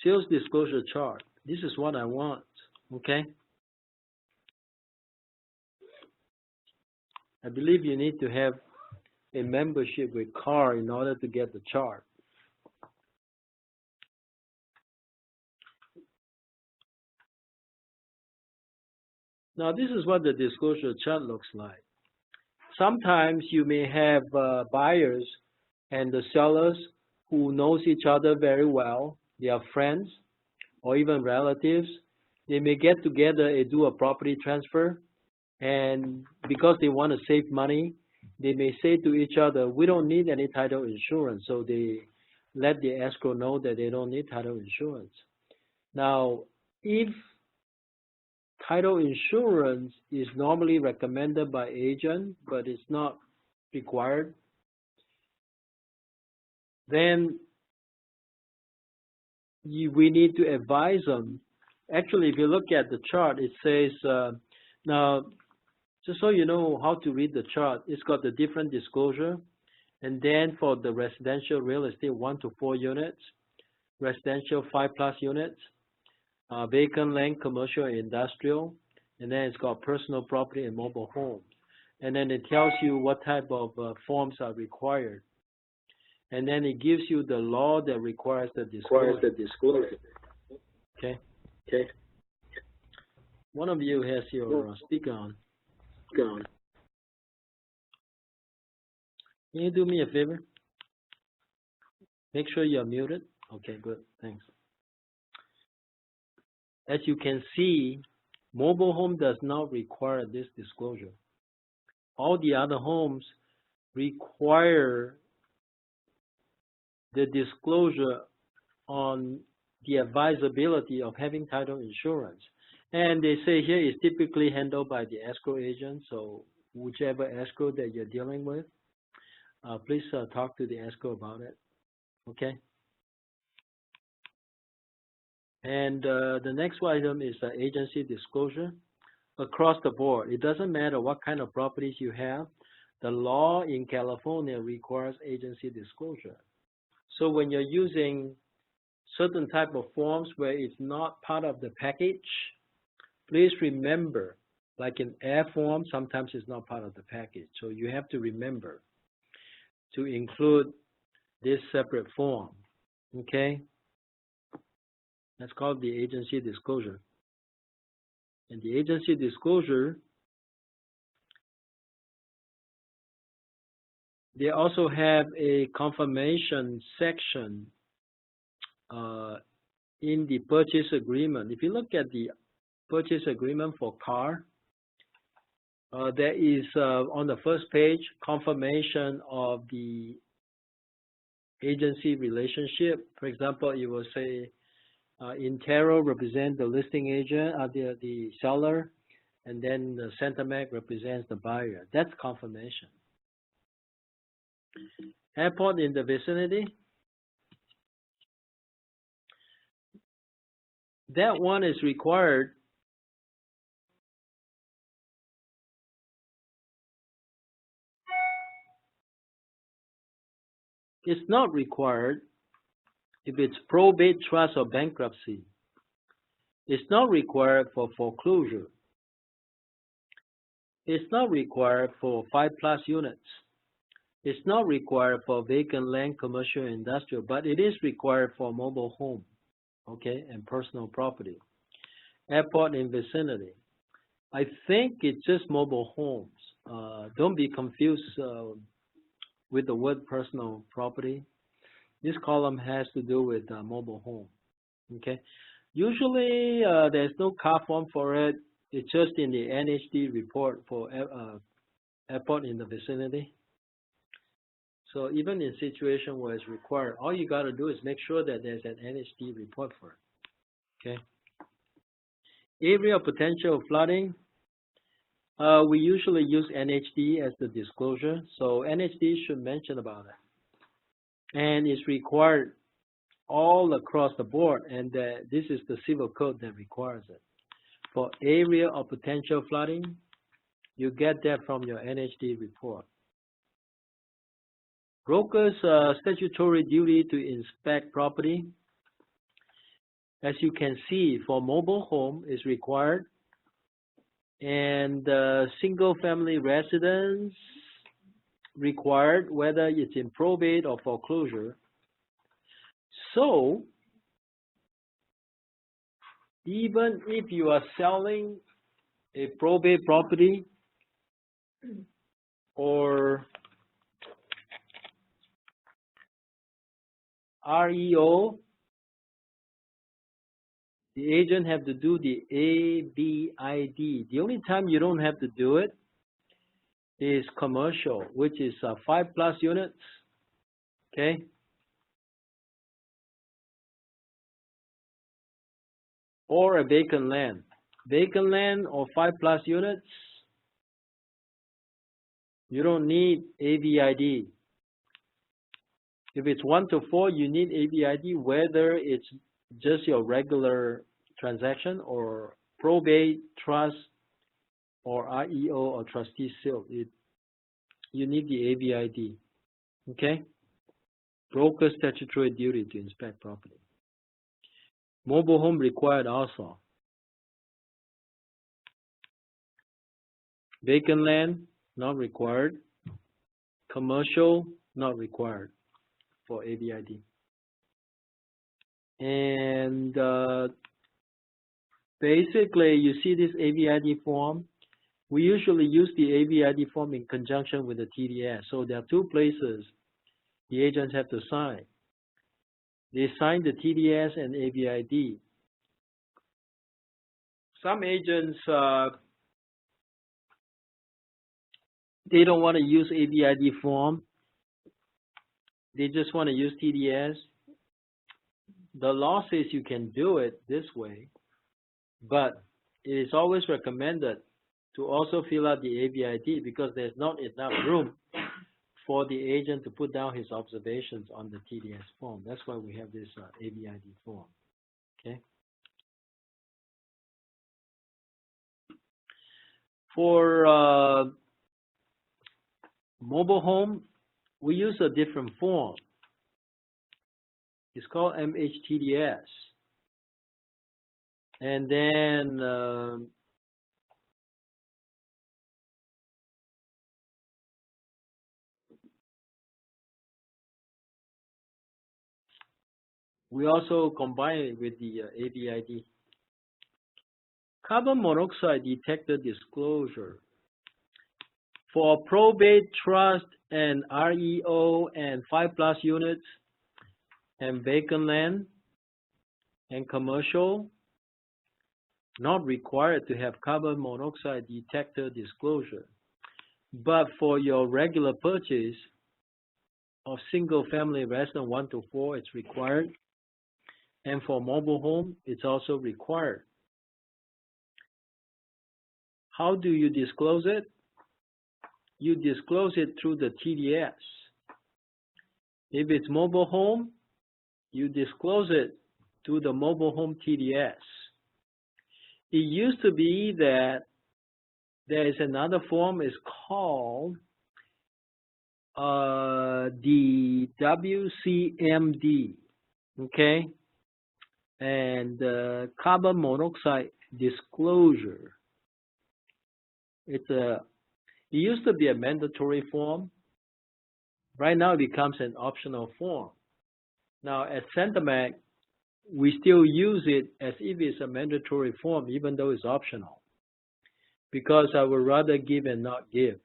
Sales disclosure chart. This is what I want, okay? I believe you need to have a membership with CAR in order to get the chart. Now, this is what the disclosure chart looks like. Sometimes you may have buyers and the sellers who knows each other very well. They are friends or even relatives. They may get together and do a property transfer, and because they want to save money, they may say to each other, we don't need any title insurance. So they let the escrow know that they don't need title insurance. Now, if title insurance is normally recommended by agent, but it's not required, then we need to advise them. Actually, if you look at the chart, it says, now, just so you know how to read the chart, it's got the different disclosure. And then for the residential real estate, 1 to 4 units, residential 5+ units, vacant land, commercial and industrial, and then it's got personal property and mobile homes. And then it tells you what type of forms are required. And then it gives you the law that requires the disclosure. Okay. Okay. One of you has your speaker on. Can you do me a favor? Make sure you're muted. Okay, good. Thanks. As you can see, mobile home does not require this disclosure. All the other homes require the disclosure on the advisability of having title insurance. And they say here is typically handled by the escrow agent. So whichever escrow that you're dealing with, please talk to the escrow about it. Okay. And the next item is agency disclosure across the board. It doesn't matter what kind of properties you have. The law in California requires agency disclosure. So when you're using certain type of forms where it's not part of the package, please remember, like an air form, sometimes it's not part of the package. So you have to remember to include this separate form, okay? That's called the agency disclosure. And the agency disclosure, they also have a confirmation section in the purchase agreement. If you look at the purchase agreement for car, there is on the first page confirmation of the agency relationship. For example, it will say Intero represents the listing agent, the seller, and then the Centermac represents the buyer. That's confirmation. Airport in the vicinity. That one is required. It's not required if it's probate, trust, or bankruptcy. It's not required for foreclosure. It's not required for 5+ units. It's not required for vacant land, commercial, industrial, but it is required for mobile home, okay, and personal property. Airport in vicinity. I think it's just mobile homes. Don't be confused with the word personal property. This column has to do with mobile home, okay? Usually there's no car form for it. It's just in the NHD report for airport in the vicinity. So even in situation where it's required, all you got to do is make sure that there's an NHD report for it, okay? Area of potential flooding. We usually use NHD as the disclosure, so NHD should mention about it. And it's required all across the board, and this is the civil code that requires it. For area of potential flooding, you get that from your NHD report. Brokers' statutory duty to inspect property. as you can see, for mobile home is required, and single family residence required, whether it's in probate or foreclosure. So even if you are selling a probate property or REO, the agent have to do the ABID. The only time you don't have to do it is commercial, which is 5+ units, okay? Or a vacant land. Vacant land or 5+ units, you don't need ABID. If it's 1 to 4, you need ABID, whether it's just your regular transaction or probate, trust, or REO or trustee sale. You need the ABID, okay? Broker statutory duty to inspect property. Mobile home required also. Vacant land, not required. Commercial, not required for ABID. And basically, you see this ABID form. We usually use the ABID form in conjunction with the TDS. So there are 2 places the agents have to sign. They sign the TDS and ABID. Some agents, they don't want to use ABID form. They just want to use TDS. The law says you can do it this way, but it is always recommended to also fill out the ABID because there's not enough room for the agent to put down his observations on the TDS form. That's why we have this ABID form, okay? For mobile home, we use a different form. It's called MHTDS. And then we also combine it with the ABID. Carbon monoxide detector disclosure. For probate, trust, and REO, and 5+ units, and vacant land, and commercial, not required to have carbon monoxide detector disclosure. But for your regular purchase of single family residence 1 to 4, it's required. And for mobile home, it's also required. How do you disclose it? You disclose it through the TDS. If it's mobile home, you disclose it to the mobile home TDS. It used to be that there is another form, is called the WCMD, okay? And carbon monoxide disclosure. It used to be a mandatory form. Right now it becomes an optional form. Now at Centermac, we still use it as if it's a mandatory form, even though it's optional, because I would rather give and not give.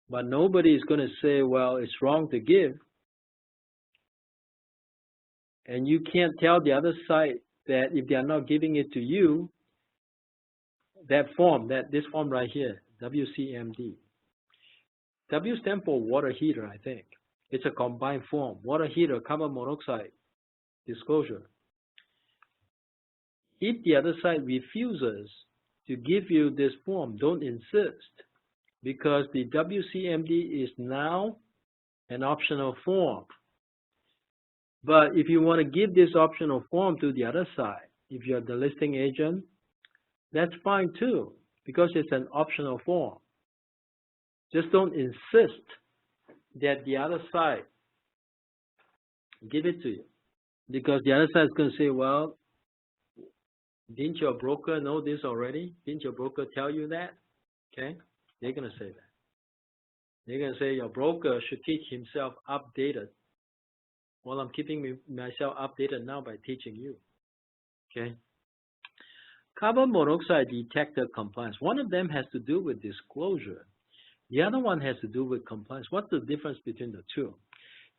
But nobody is going to say, well, it's wrong to give. And you can't tell the other side that if they are not giving it to you, that form, this form right here, WCMD. W stands for water heater, I think. It's a combined form, water heater, carbon monoxide disclosure. If the other side refuses to give you this form, don't insist, because the WCMD is now an optional form. But if you want to give this optional form to the other side, if you're the listing agent, that's fine too, because it's an optional form. Just don't insist that the other side give it to you. Because the other side is going to say, well, didn't your broker know this already? Didn't your broker tell you that? Okay, they're going to say that. They're going to say your broker should teach himself updated. Well, I'm keeping myself updated now by teaching you. Okay. Carbon monoxide detector compliance. One of them has to do with disclosure. The other one has to do with compliance. What's the difference between the two?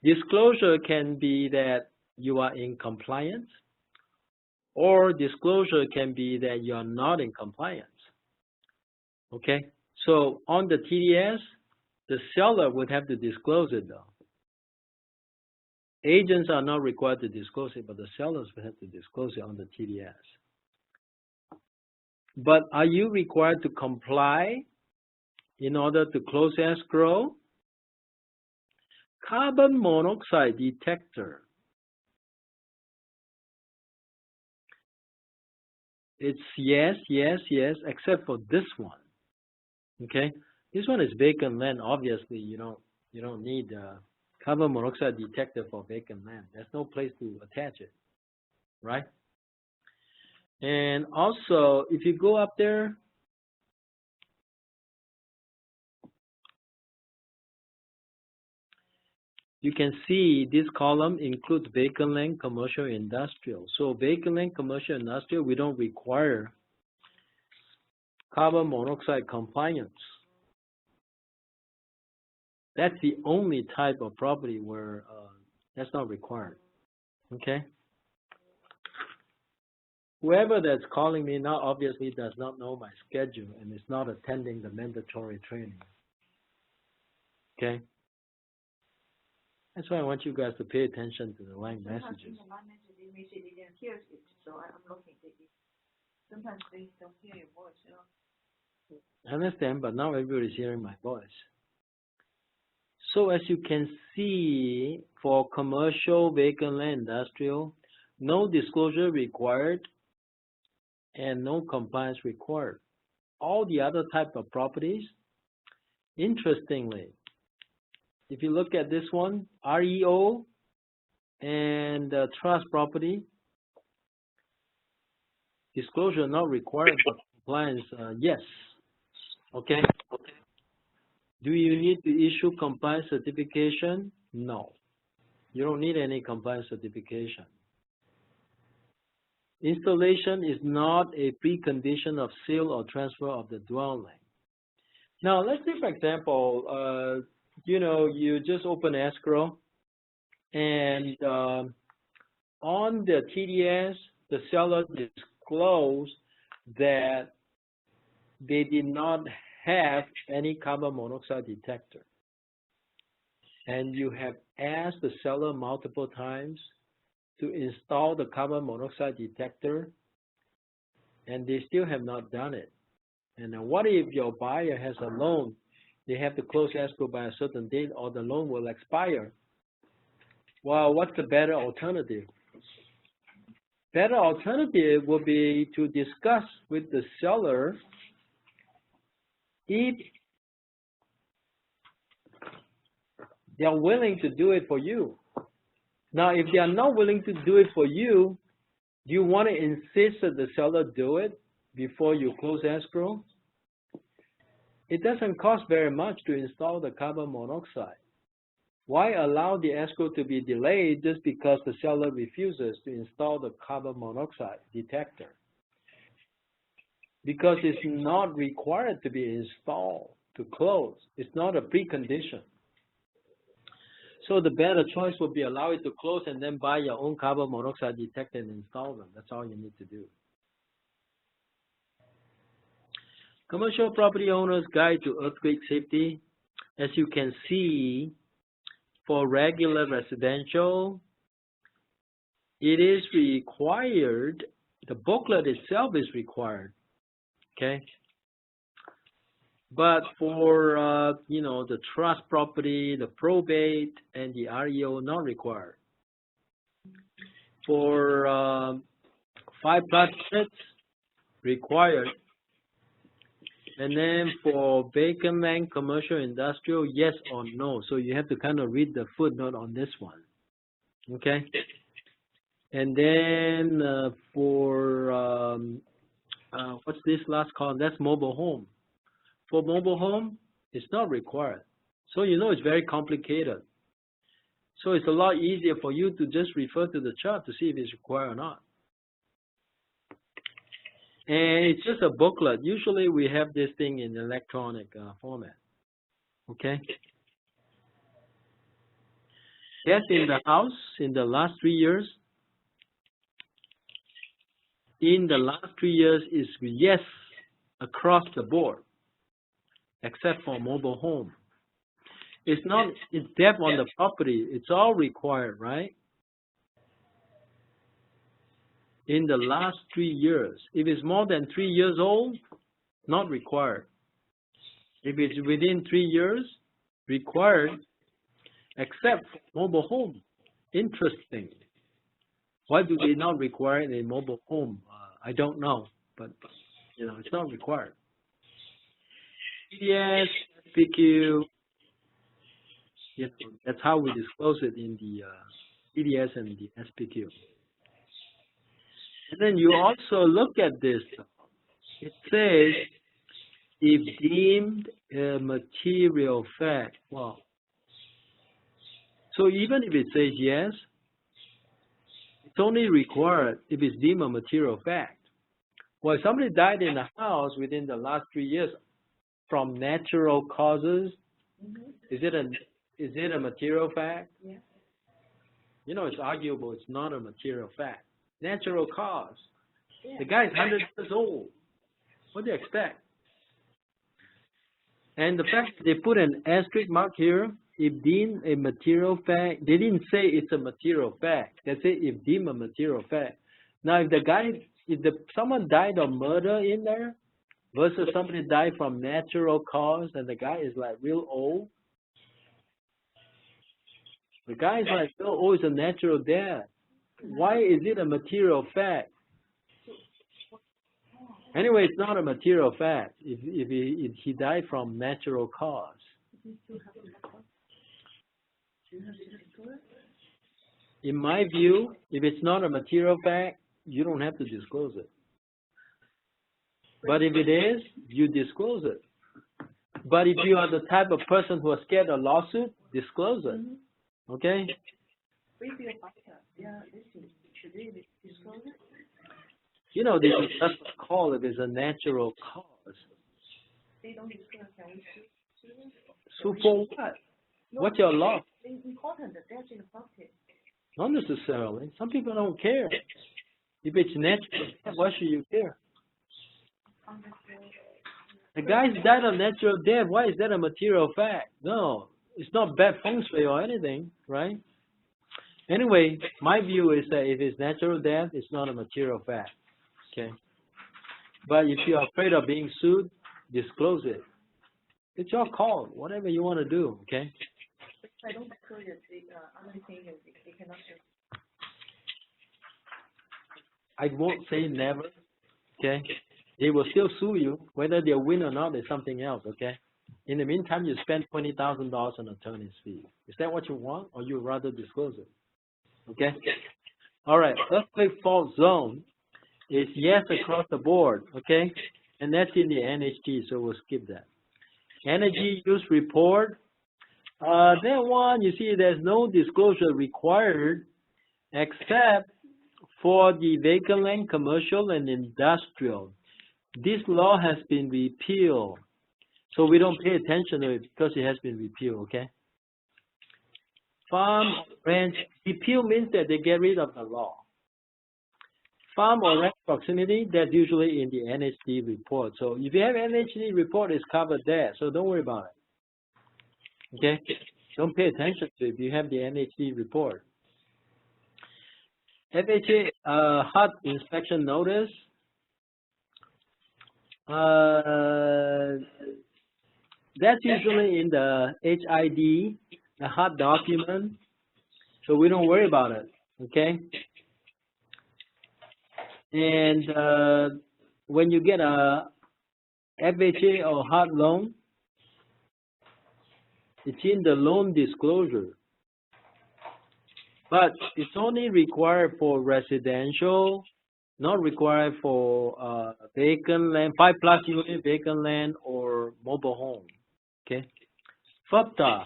Disclosure can be that you are in compliance, or disclosure can be that you are not in compliance. Okay? So on the TDS, the seller would have to disclose it though. Agents are not required to disclose it, but the sellers will have to disclose it on the TDS. But are you required to comply in order to close escrow? Carbon monoxide detector. It's yes, yes, yes, except for this one. Okay, this one is vacant land. Obviously, you don't need a carbon monoxide detector for vacant land. There's no place to attach it, right? And also, if you go up there, you can see this column includes vacant land, commercial, industrial. So vacant land, commercial, industrial, we don't require carbon monoxide compliance. That's the only type of property where that's not required. Okay? Whoever that's calling me now obviously does not know my schedule and is not attending the mandatory training. Okay? That's why I want you guys to pay attention to the line messages. Sometimes they don't hear your voice, I understand, but now everybody's hearing my voice. So as you can see, for commercial, vacant land, industrial, no disclosure required and no compliance required. All the other type of properties, interestingly, if you look at this one, REO and trust property, disclosure not required, but compliance, yes. Okay. Do you need to issue compliance certification? No. You don't need any compliance certification. Installation is not a precondition of sale or transfer of the dwelling. Now, let's say, for example, you just open escrow, and on the TDS, the seller disclosed that they did not have any carbon monoxide detector. And you have asked the seller multiple times to install the carbon monoxide detector, and they still have not done it. And then what if your buyer has a loan? They have to close escrow by a certain date, or the loan will expire. Well, what's the better alternative? Better alternative would be to discuss with the seller if they are willing to do it for you. Now, if they are not willing to do it for you, do you want to insist that the seller do it before you close escrow? It doesn't cost very much to install the carbon monoxide. Why allow the escrow to be delayed just because the seller refuses to install the carbon monoxide detector? Because it's not required to be installed to close. It's not a precondition. So the better choice would be allow it to close and then buy your own carbon monoxide detector and install them. That's all you need to do. Commercial Property Owners Guide to Earthquake Safety. As you can see, for regular residential, it is required, the booklet itself is required, okay? But for, the trust property, the probate, and the REO, not required. For 5+ units, required. And then for vacant land, commercial, industrial, yes or no. So you have to kind of read the footnote on this one. Okay? And then for what's this last column? That's mobile home. For mobile home, it's not required. So you know it's very complicated. So it's a lot easier for you to just refer to the chart to see if it's required or not. And it's just a booklet. Usually we have this thing in electronic format. Okay? Death in the house in the last 3 years. In the last 3 years is yes across the board, except for mobile home. It's not, it's death on the property. It's all required, right? In the last 3 years. If it's more than 3 years old, not required. If it's within 3 years, required, except for mobile home. Interesting. Why do they not require a mobile home? I don't know, but you know, it's not required. PDS, PQ, you know, that's how we disclose it in the PDS and the SPQ. And then you also look at this. It says, if deemed a material fact. Well, so even if it says yes, it's only required if it's deemed a material fact. Well, if somebody died in a house within the last 3 years from natural causes, is it a material fact? Yeah. You know, it's arguable. It's not a material fact. Natural cause. Yeah. The guy's 100 years old. What do you expect? And the fact that they put an asterisk mark here, if deemed a material fact, they didn't say it's a material fact. They say if deemed a material fact. Now, if someone died of murder in there versus somebody died from natural cause and the guy is like real old, the guy is like, oh, it's a natural death. Why is it a material fact? Anyway, it's not a material fact if he died from natural cause. In my view, if it's not a material fact, you don't have to disclose it. But if it is, you disclose it. But if you are the type of person who is scared of lawsuit, disclose it. Okay? You know, this is just a call if it's a natural cause. So for what? What's your law? Not necessarily. Some people don't care. If it's natural, why should you care? The guy's died of natural death. Why is that a material fact? No, it's not bad feng shui or anything, right? Anyway, my view is that if it's natural death, it's not a material fact. Okay. But if you're afraid of being sued, disclose it. It's your call, whatever you want to do. Okay. If I don't disclose it, they cannot sue. I won't say never. Okay. They will still sue you. Whether they win or not is something else. Okay. In the meantime, you spend $20,000 on attorney's fee. Is that what you want, or you rather disclose it? Okay. All right. Earthquake fault zone is yes across the board. Okay. And that's in the NHT, so we'll skip that. Energy use report. That one, you see, there's no disclosure required except for the vacant land, commercial, and industrial. This law has been repealed, so we don't pay attention to it because it has been repealed, okay? Farm, ranch, repeal means that they get rid of the law. Farm or ranch proximity, that's usually in the NHD report. So if you have NHD report, it's covered there, so don't worry about it. Okay? Don't pay attention to it if you have the NHD report. FHA HUD inspection notice. That's usually in the HID, the HUD document, so we don't worry about it, okay? And when you get a FHA or HUD loan, it's in the loan disclosure. But it's only required for residential, not required for vacant land, 5+ unit vacant land or mobile home. Okay. FUPTA,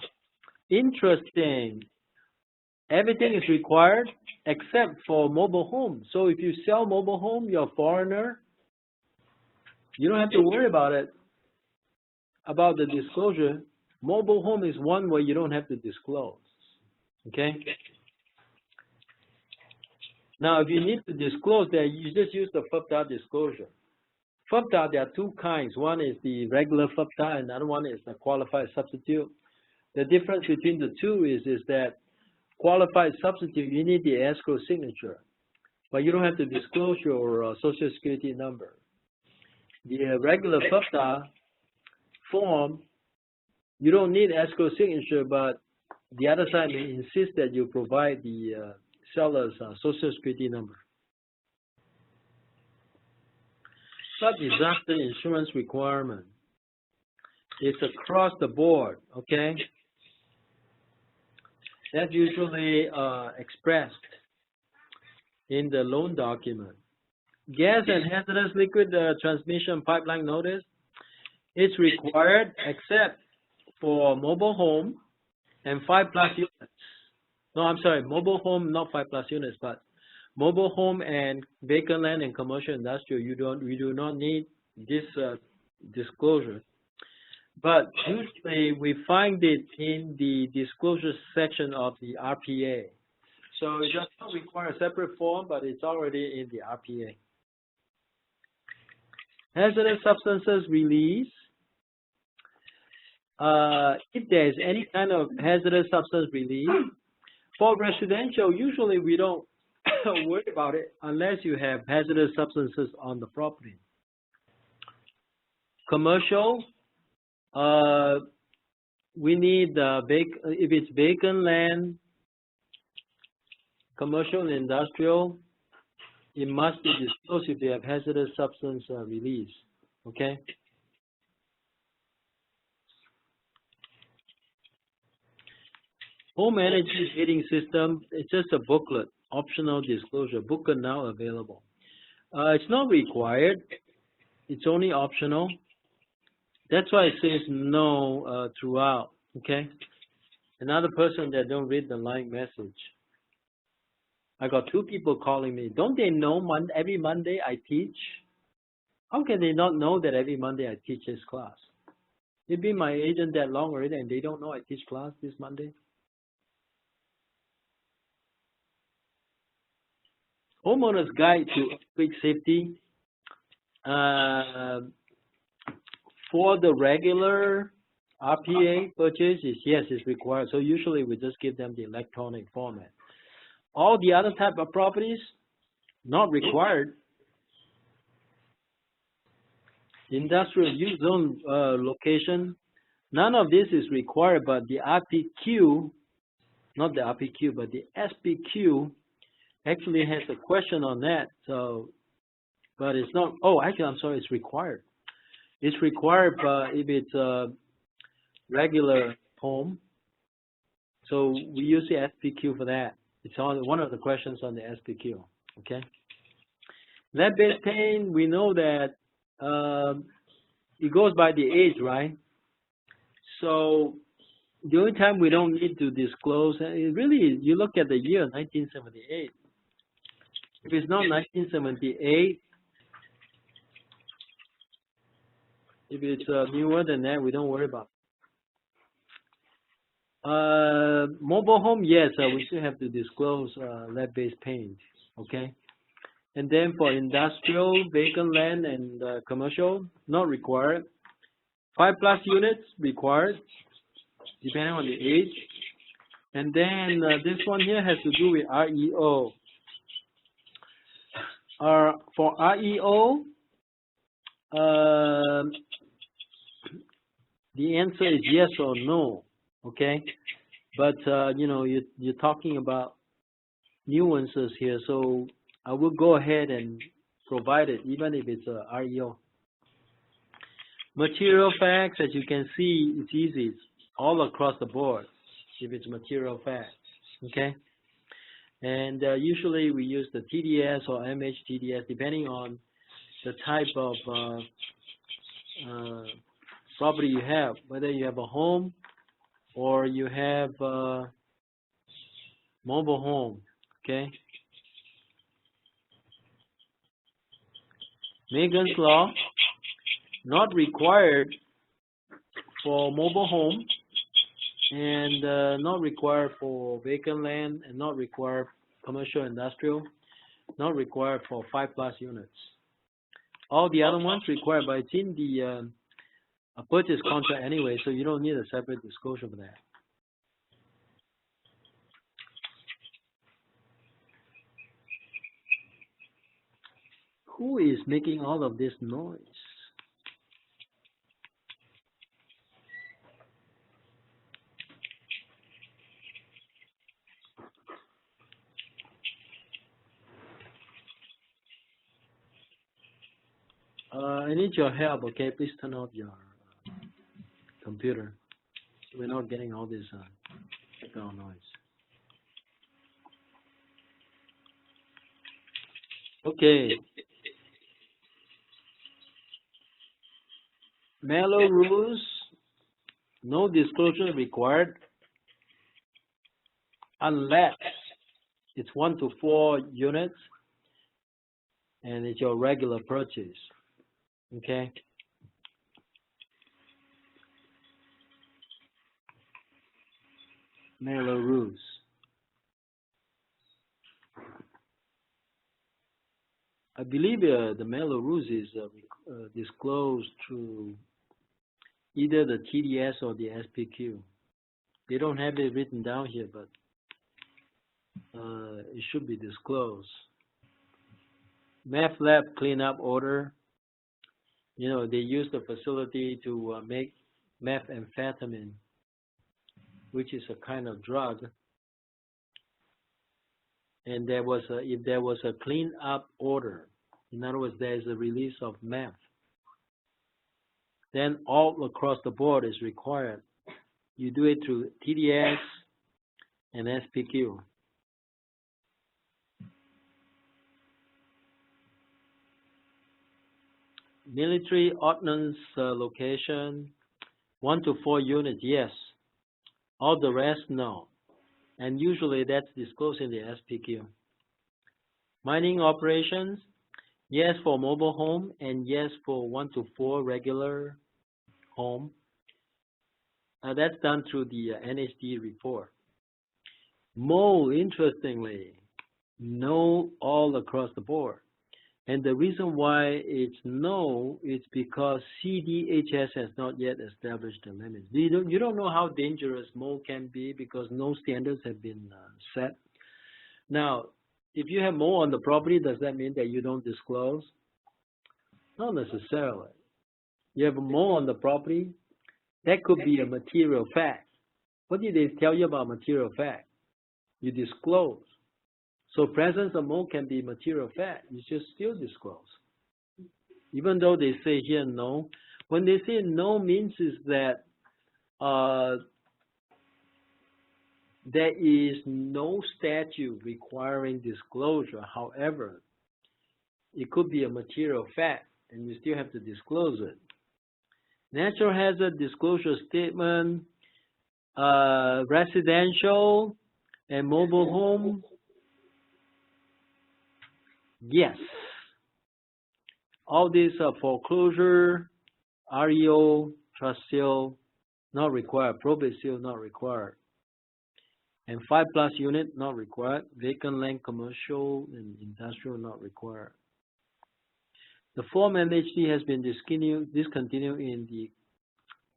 interesting. Everything is required except for mobile home. So if you sell mobile home, you're a foreigner, you don't have to worry about it, about the disclosure. Mobile home is one where you don't have to disclose. Okay? Now, if you need to disclose that, you just use the FUPTA disclosure. FUPTA, there are two kinds. One is the regular FUPTA, and another one is the qualified substitute. The difference between the two is that qualified substitute, you need the escrow signature, but you don't have to disclose your Social Security number. The regular FUPTA form, you don't need escrow signature, but the other side may insist that you provide the seller's Social Security number. Flood disaster insurance requirement. It's across the board, okay? That's usually expressed in the loan document. Gas and hazardous liquid transmission pipeline notice, it's required except for mobile home and 5+ units. No, I'm sorry, mobile home, not 5+ units, but mobile home and vacant land and commercial industrial, we do not need this disclosure. But usually we find it in the disclosure section of the RPA. So it does not require a separate form, but it's already in the RPA. Hazardous substances release. If there is any kind of hazardous substance release, for residential, usually we don't worry about it unless you have hazardous substances on the property. Commercial, we need if it's vacant land, commercial and industrial, it must be disclosed if you have hazardous substance release. Okay. Home energy heating system, it's just a booklet, optional disclosure, booklet now available. It's not required, it's only optional. That's why it says no throughout, okay? Another person that don't read the line message. I got 2 people calling me. Don't they know every Monday I teach? How can they not know that every Monday I teach this class? They've been my agent that long already and they don't know I teach class this Monday? Homeowner's Guide to Earthquake Safety. For the regular RPA purchases, yes, it's required. So usually we just give them the electronic format. All the other type of properties, not required. Industrial use zone location, none of this is required, but the RPQ, not the RPQ, but the SPQ actually has a question on that. So, but it's not, oh, actually, I'm sorry, it's required. It's required if it's a regular home. So we use the SPQ for that. It's on one of the questions on the SPQ, okay? Lead-based paint, we know that it goes by the age, right? So the only time we don't need to disclose, really, you look at the year 1978. If it's not 1978, if it's newer than that, we don't worry about it. Mobile home, yes, we still have to disclose lead-based paint, okay? And then for industrial, vacant land, and commercial, not required. 5+ units required, depending on the age. And then this one here has to do with REO. For REO, the answer is yes or no, okay? But, you know, you're talking about nuances here, so I will go ahead and provide it, even if it's a REO. Material facts, as you can see, it's easy. It's all across the board if it's material facts, okay? And usually we use the TDS or MHTDS depending on the type of property you have, whether you have a home or you have a mobile home, okay? Megan's Law, not required for mobile home and not required for vacant land and not required commercial industrial, not required for 5+ units. All the other ones required, but it's in the purchase contract anyway, so you don't need a separate disclosure for that. Who is making all of this noise? I need your help, okay? Please turn off your computer. We're not getting all this background noise. Okay. Mellow rules, no disclosure required unless it's 1 to 4 units and it's your regular purchase. Okay. Mellow rules. I believe the Mellow rules is disclosed through either the TDS or the SPQ. They don't have it written down here, but it should be disclosed. Meth lab cleanup order. You know, they use the facility to make methamphetamine, which is a kind of drug. And there was if there was a cleanup order, in other words, there is a release of meth, then all across the board is required. You do it through TDS and SPQ. Military ordnance location, 1 to 4 units, yes. All the rest, no. And usually that's disclosed in the SPQ. Mining operations, yes for mobile home and yes for 1 to 4 regular home. That's done through the NHD report. More interestingly, no all across the board. And the reason why it's no is because CDHS has not yet established the limits. You don't know how dangerous mold can be because no standards have been set. Now, if you have mold on the property, does that mean that you don't disclose? Not necessarily. You have a mold on the property, that could be a material fact. What did they tell you about material fact? You disclose. So presence of mold can be material fact. You just still disclose. Even though they say here no. When they say no means is that there is no statute requiring disclosure. However, it could be a material fact and you still have to disclose it. Natural hazard disclosure statement, residential and mobile home. Yes. All these are foreclosure, REO, trust sale, not required. Probate sale, not required. And 5+ unit, not required. Vacant land, commercial and industrial, not required. The form NHD has been discontinued in the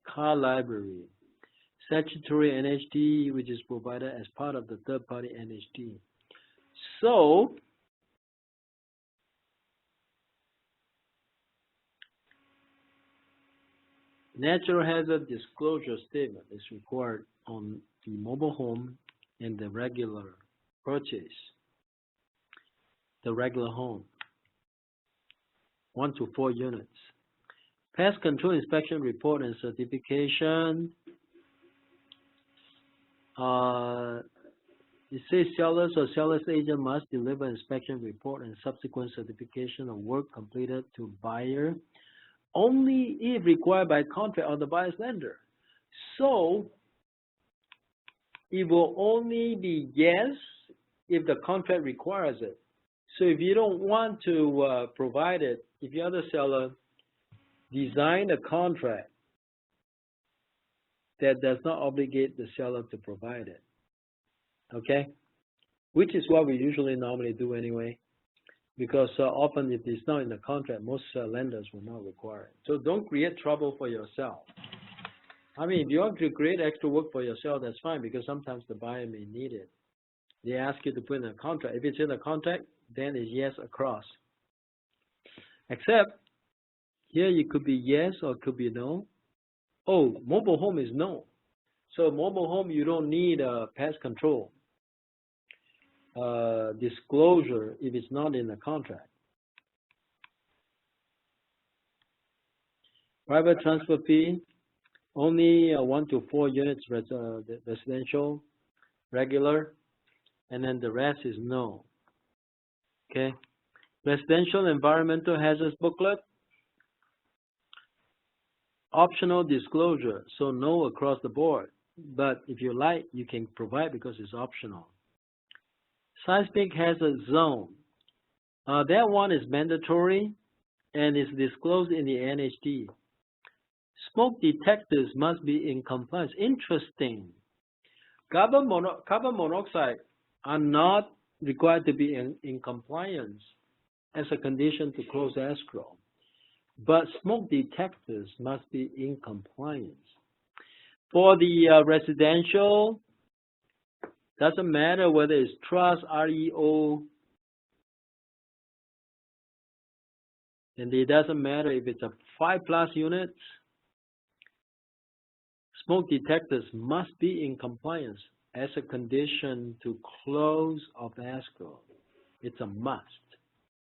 car library. Statutory NHD, which is provided as part of the third-party NHD. So, natural hazard disclosure statement is required on the mobile home and the regular purchase, the regular home, 1 to 4 units. Pest control inspection report and certification. It says sellers or seller's agent must deliver inspection report and subsequent certification of work completed to buyer only if required by contract or the buyer's lender. So it will only be yes if the contract requires it. So if you don't want to provide it, if the other seller design a contract that does not obligate the seller to provide it, okay? Which is what we usually normally do anyway, because often if it's not in the contract, most lenders will not require it. So don't create trouble for yourself. I mean, if you want to create extra work for yourself, that's fine, because sometimes the buyer may need it. They ask you to put in a contract. If it's in a contract, then it's yes across. Except, here it could be yes or it could be no. Oh, mobile home is no. So mobile home, you don't need a pest control disclosure if it's not in the contract. Private transfer fee, only 1 to 4 units residential, regular, and then the rest is no. Okay. Residential environmental hazards booklet, optional disclosure, so no across the board. But if you like, you can provide because it's optional. Seismic hazard zone, that one is mandatory and is disclosed in the NHD. Smoke detectors must be in compliance. Interesting. Carbon monoxide are not required to be in compliance as a condition to close escrow. But smoke detectors must be in compliance. For the residential, doesn't matter whether it's trust, REO, and it doesn't matter if it's a 5+ units, smoke detectors must be in compliance as a condition to close of escrow. It's a must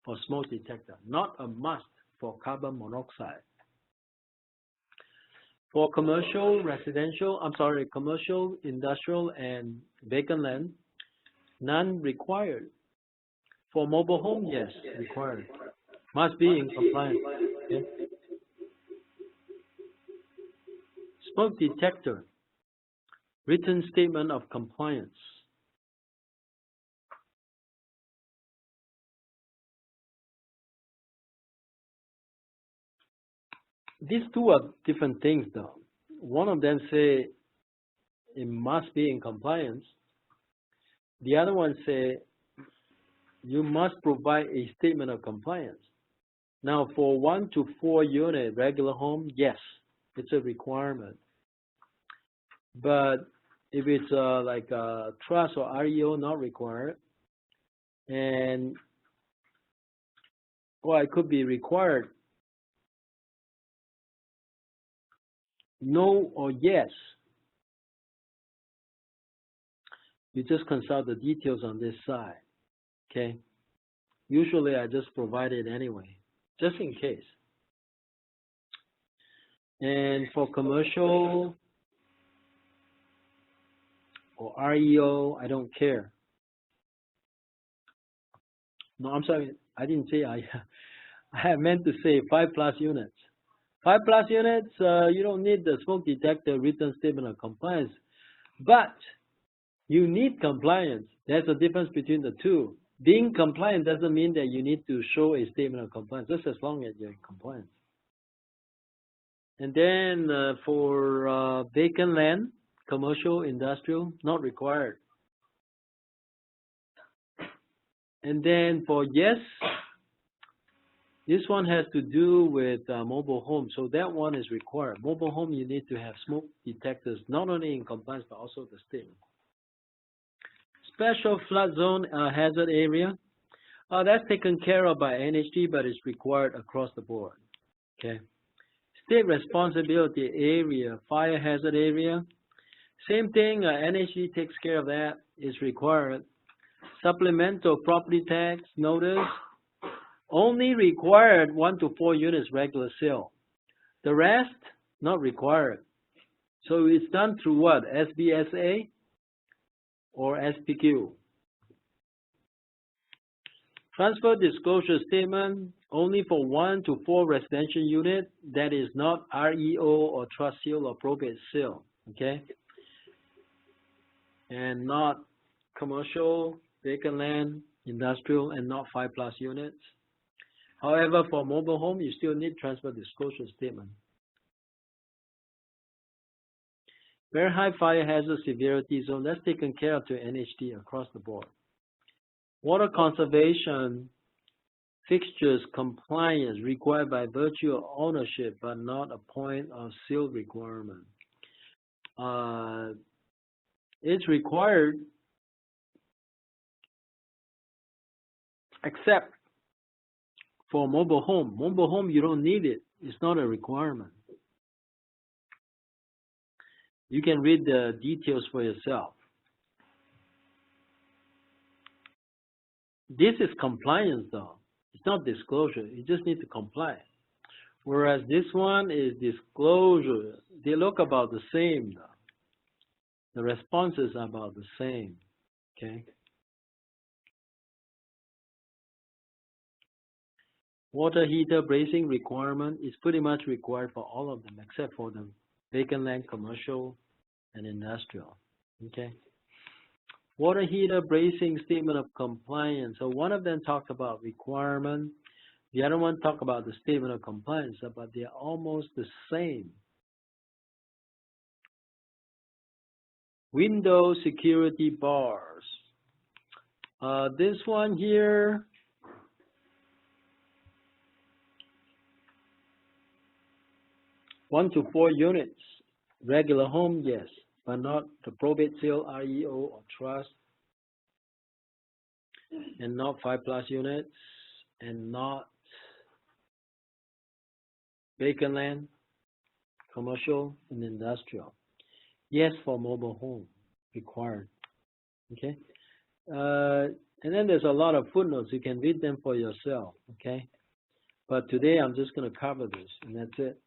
for smoke detector, not a must for carbon monoxide. For commercial, commercial, industrial, and vacant land, none required. For mobile home, yes, required. Must be in compliance. Okay? Smoke detector, written statement of compliance. These two are different things though. One of them say it must be in compliance. The other one say you must provide a statement of compliance. Now for 1 to 4 unit regular home, yes, it's a requirement. But if it's like a trust or REO, not required. And well, it could be required. No or yes. You just consult the details on this side. Okay. Usually I just provide it anyway, just in case. And for commercial or REO, I don't care. No, I'm sorry, I didn't say I meant to say 5+ units. 5+ units, you don't need the smoke detector written statement of compliance, but you need compliance. There's a difference between the two. Being compliant doesn't mean that you need to show a statement of compliance, just as long as you're in compliance. And then for vacant land, commercial, industrial, not required. And then for yes, this one has to do with mobile home, so that one is required. Mobile home, you need to have smoke detectors, not only in compliance, but also the statement. Special flood zone hazard area, that's taken care of by NHD, but it's required across the board. Okay. State responsibility area, fire hazard area, same thing. NHD takes care of that. It's required. Supplemental property tax notice, only required 1 to 4 units regular sale. The rest not required. So it's done through what? SBSA. or SPQ. Transfer disclosure statement only for 1 to 4 residential unit that is not REO or trust seal or probate seal, okay? And not commercial, vacant land, industrial, and not 5+ units. However, for mobile home, you still need transfer disclosure statement. Very high fire hazard severity zone, that's taken care of to NHD across the board. Water conservation fixtures compliance required by virtue of ownership, but not a point of seal requirement. It's required except for mobile home. Mobile home, you don't need it. It's not a requirement. You can read the details for yourself. This is compliance though. It's not disclosure. You just need to comply. Whereas this one is disclosure. They look about the same though. The responses are about the same. Okay. Water heater bracing requirement is pretty much required for all of them except for the vacant land, commercial, and industrial. Okay. Water heater bracing statement of compliance. So one of them talked about requirement. The other one talked about the statement of compliance, but they're almost the same. Window security bars. This one here, one to 4 units. Regular home, yes, but not the probate seal, REO, or trust, and not 5+ units, and not vacant land, commercial, and industrial. Yes, for mobile home, required. Okay. And then there's a lot of footnotes. You can read them for yourself. Okay. But today I'm just going to cover this, and that's it.